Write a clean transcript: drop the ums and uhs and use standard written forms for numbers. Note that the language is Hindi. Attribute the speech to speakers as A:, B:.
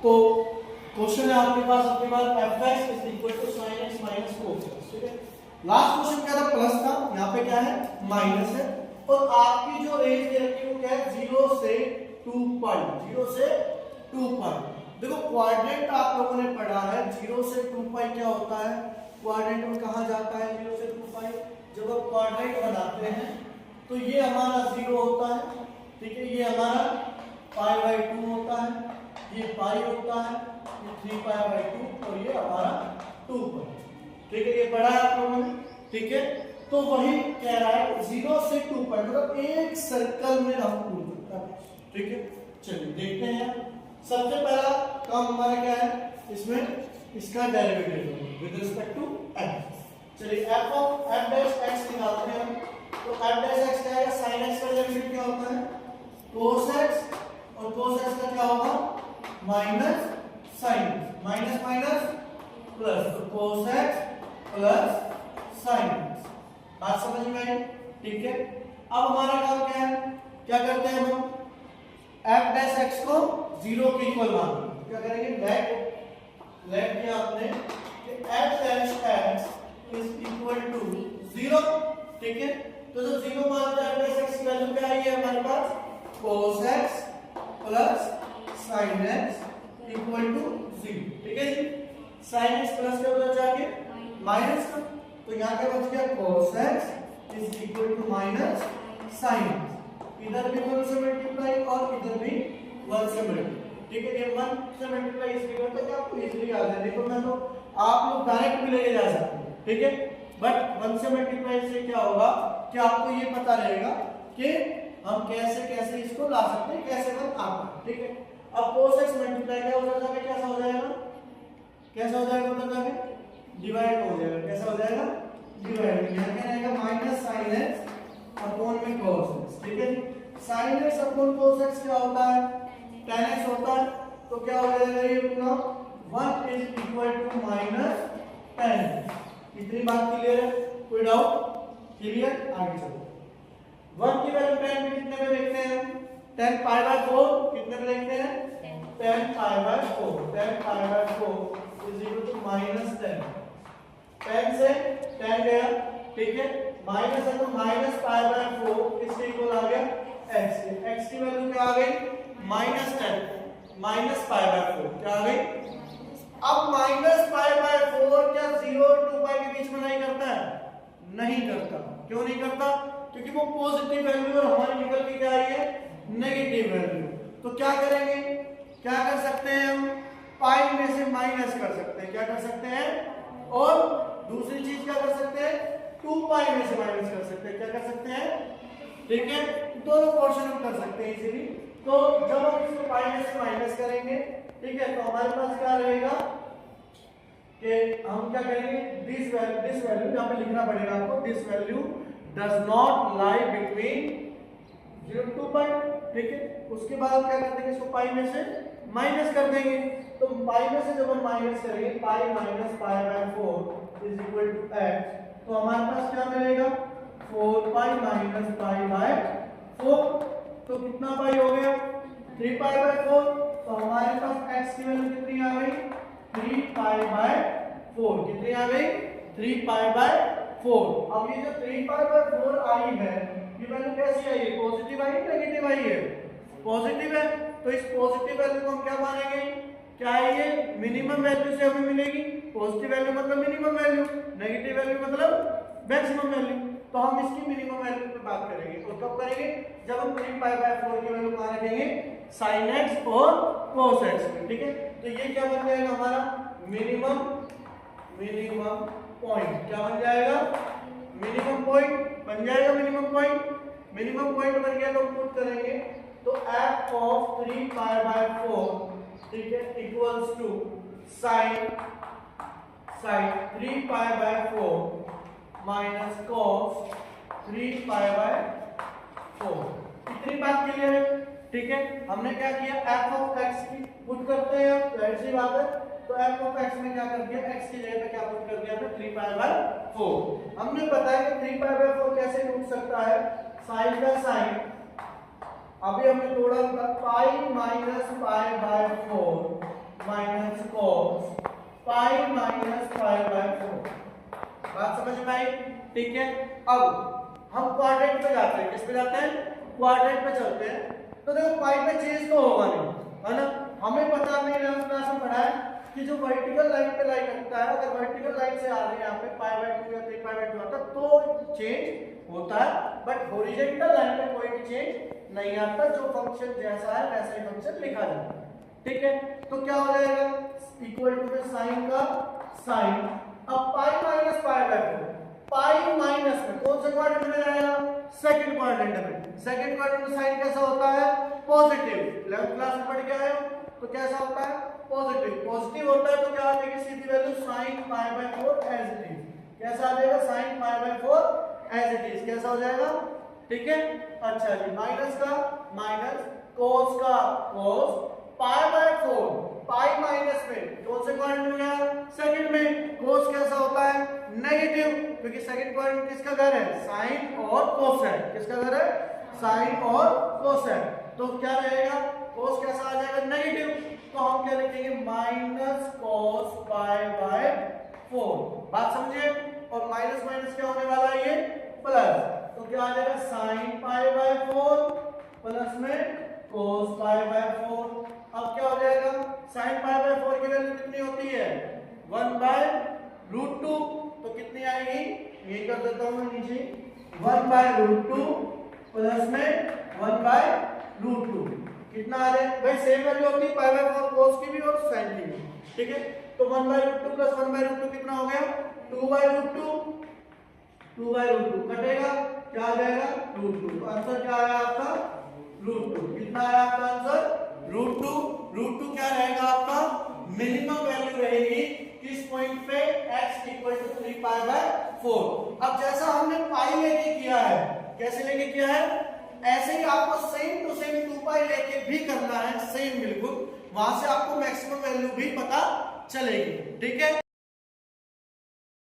A: तो क्वेश्चन है आपके पास fx is equal to sin x minus cos x, ठीक है। लास्ट क्वेश्चन क्या था, प्लस था, यहाँ पे क्या है माइनस है, और आपकी जो रेंज दे रखी है वो क्या है 0 से 2 पाई, 0 से 2 पाई। देखो क्वाड्रेंट आप लोगों ने पढ़ा है 0 से 2 पाई क्या होता है, क्वाड्रेंट में कहा जाता है 0 से 2 पाई, जब आप क्वाड्रेंट बनाते हैं तो ये हमारा 0 होता है, ठीक है, ये हमारा पाई बाई 2 होता है, ये पाई होता है, ये 3 पाई बाई 2 और ये हमारा 2 पाई, ठीक है, ये पढ़ा है आप लोगों ने, ठीक है। तो वही कह रहा है 0 से 2 पाई मतलब एक सर्कल में हम पूछ सकते हैं, ठीक है। चलिए देखते हैं, सबसे पहला काम हमारा क्या है, इसमें इसका derivative with respect to x। चलिए f of f dash x निकालते हैं हम, तो f डैश x क्या है, sin x का डेरिवेटिव क्या होता है cos x, और cos x का क्या होगा minus sin x, minus minus plus, तो cos x plus sin x, बात समझ में आई, ठीक है। अब हमारा काम क्या है, क्या करते हैं हम f डैश x को 0 के इक्वल मान, क्या करेंगे लेट किया आपने कि f dash x is equal to 0, ठीक है। तो जो 0 मान दिया f डैश x की वैल्यू क्या आई है हमारे पास cos x plus sin x equal to 0, ठीक है जी। sin x प्लस क्या हो जाएगा माइनस का, तो यहाँ क्या बच गया cos x is equal to minus sin x, इधर भी 1 से मल्टीप्लाई और इधर भी 1 से मल्टीप्लाई, ठीक है। ये 1 से मल्टीप्लाई इसलिए करते हैं कि आपको इजीली आ जाए, देखो मैं तो आप लोग डायरेक्ट भी लेके जा सकते हैं, ठीक है, बट 1 से मल्टीप्लाई से क्या होगा कि आपको ये पता रहेगा कि हम कैसे कैसे इसको ला सकते हैं, कैसे हम आता है, ठीक है। अब cos x मल्टीप्लाई क्या हो जाएगा, कैसा हो जाएगा, कैसा हो जाएगा मतलब जाके डिवाइड हो जाएगा, कैसा हो जाएगा डिवाइड, यहाँ क्या रहेगा माइनस sin x अपॉन में cos x, ठीक है। sin x upon cos x क्या होता है tan x होता है, तो क्या हो जाएगा ये अपना 1 is equal to minus tan x, इतनी बात क्लियर है, कोई डाउट, क्लियर, आगे चलो। 1 की वैल्यू tan में कितने में देखते हैं, tan पाई बाय 4 कितने में देखते हैं tan pi by 4, tan pi by 4 is equal to minus tan, tan से tan गया, ठीक है, माइनस है तो माइनस पाई बाय 4 इसके इक्वल आ गया x, x की वैल्यू क्या आ गई माइनस 10 माइनस पाई बाय 4 क्या आ गई। अब माइनस पाई बाय 4 क्या 0 और 2 पाई के बीच में नहीं करता है, नहीं करता, क्यों नहीं करता, क्योंकि वो पॉजिटिव वैल्यू और हमारी निकल के क्या आई है नेगेटिव वैल्यू। तो क्या करेंगे, क्या कर सकते हैं हम पाई में से माइनस कर सकते हैं, क्या कर सकते हैं, और दूसरी चीज क्या कर सकते हैं 2 पाई में से माइनस कर सकते हैं, क्या कर सकते हैं, ठीक है, दोनों पोर्शन हम कर सकते हैं इजीली। तो जब हम इसको पाई में से माइनस करेंगे, ठीक है, तो हमारे पास क्या रहेगा कि हम क्या करेंगे दिस वैल्यू यहाँ पे लिखना पड़ेगा आपको, this value does not lie between 0 two pi, ठीक है। उसके बाद क्या कर देंगे इसको पाई में से माइनस कर देंगे, तो पाई में से जब हम माइनस करेंगे pi minus pi by 4 is equal to x, तो हमारे पास क्या मिलेगा 4 पाई माइनस पाई बाय 4, तो कितना पाई हो गया 3 पाई बाय 4, तो हमारे पास x की वैल्यू कितनी आ गई 3 पाई बाय 4, कितनी आ गई 3 पाई बाय 4। अब ये जो 3 पाई बाय 4 आई है ये वैल्यू कैसी आई है, पॉजिटिव आई है नेगेटिव आई है, पॉजिटिव है, तो इस पॉजिटिव वैल्यू को हम क्या मानेंगे, क्या है ये मिनिमम वैल्यू से हमें मिलेगी, पॉजिटिव वैल्यू मतलब मिनिमम वैल्यू, नेगेटिव वैल्यू मतलब मैक्सिमम वैल्यू, तो हम इसकी मिनिमम वैल्यू पे बात करेंगे, और कब करेंगे जब हम 3 पाई बाय 4 की वैल्यू कहां रखेंगे sin x और cos x में, ठीक है। तो ये क्या बन जाएगा हमारा मिनिमम पॉइंट, क्या बन जाएगा मिनिमम पॉइंट बन जाएगा, मिनिमम पॉइंट बन गया तो हम पुट करेंगे, तो f ऑफ 3 पाई बाय 4, ठीक है, equals to sin 3 pi by 4 minus cos 3 pi by 4, इतनी बात क्लियर है, ठीक है। हमने क्या किया f ऑफ x की पुट करते हैं, तो ऐसी बात है, तो f ऑफ x में क्या कर दिया x की जगह पे क्या पुट कर दिया था 3 पाई बाय 4। हमने बताया कि 3 पाई बाय 4 कैसे टूट सकता है, sin का sin, अभी हमने तोड़ा था पाई minus pi by 4 minus cos pi minus pi by 4। बात समझ में आई? ठीक है। अब हम क्वाड्रेंट पे जाते हैं। किस पे जाते हैं? क्वाड्रेंट पे चलते हैं। तो देखो पाई में चेंज तो होगा नहीं, है ना? हमें पता नहीं, हमने क्लास में पढ़ा है कि जो वर्टिकल लाइन पे लाइन लगता है, अगर वर्टिकल लाइन से आ रही है यहाँ पे पाई बाय 2 या 3 पाई बाय 2 आता तो चेंज होता है, बट हॉरिजॉन्टल लाइन पे कोई भी चेंज नहीं आता। जो फंक्शन जैसा है वैसा ही फंक्शन लिखा जाता है। ठीक है। तो क्या हो जाएगा? इक्वल टू साइन का साइन। अब पाई minus pi by 4, pi minus में कौन से क्वाड्रेंट में जाएगा? सेकंड क्वाड्रेंट में। सेकंड क्वाड्रेंट में साइन कैसा होता है? पॉजिटिव। 11th क्लास में पढ़ के आए हो तो कैसा होता है? पॉजिटिव। पॉजिटिव होता है तो क्या आ जाएगी सीधी value sin pi by 4 as it is. कैसा आ जाएगा? sin pi by 4 as it is. कैसा हो जाएगा? ठीक है। अच्छा जी, माइनस का माइनस, cos का cos pi by 4, pi minus में कौन से क्वाड्रेंट में गया? सेकंड में। cos कैसा होता है? नेगेटिव, क्योंकि सेकंड क्वाड्रेंट किसका घर है? sin और cos है। किसका घर है? sin और cos है। तो क्या रहेगा? cos कैसा आ जाएगा? नेगेटिव। तो हम क्या लिखेंगे? Minus cos pi by 4। बात समझे? और माइनस माइनस क्या होने वाला है? ये प्लस। तो क्या आ जाएगा? sin पाई बाय 4 प्लस में cos पाई बाय 4। अब क्या हो जाएगा? sin पाई बाय 4 की वैल्यू कितनी होती है? 1/√2। तो कितनी आएगी? ये कर देता हूं मैं नीचे, 1/√2 प्लस में 1/√2। कितना आ रहा है भाई? सेम वैल्यू होती है पाई बाय 4 cos की भी और sin की भी। ठीक है। तो 1/√2 प्लस 1/√2 कितना हो गया? 2/√2। 2/√2 कटेगा, क्या आ जाएगा? √2। तो आंसर क्या आया आपका? √2। कितना आया आपका आंसर? √2। √2 क्या रहेगा आपका? मिनिमम वैल्यू रहेगी किस पॉइंट पे? x equal to 3 pi by 4। अब जैसा हमने पाई लेके किया है, कैसे लेके किया है, ऐसे ही आपको सेम टू सेम 2 पाई लेके भी करना है, सेम बिल्कुल। वहां से आपको मैक्सिमम वैल्यू भी पता चलेगी। ठीक है।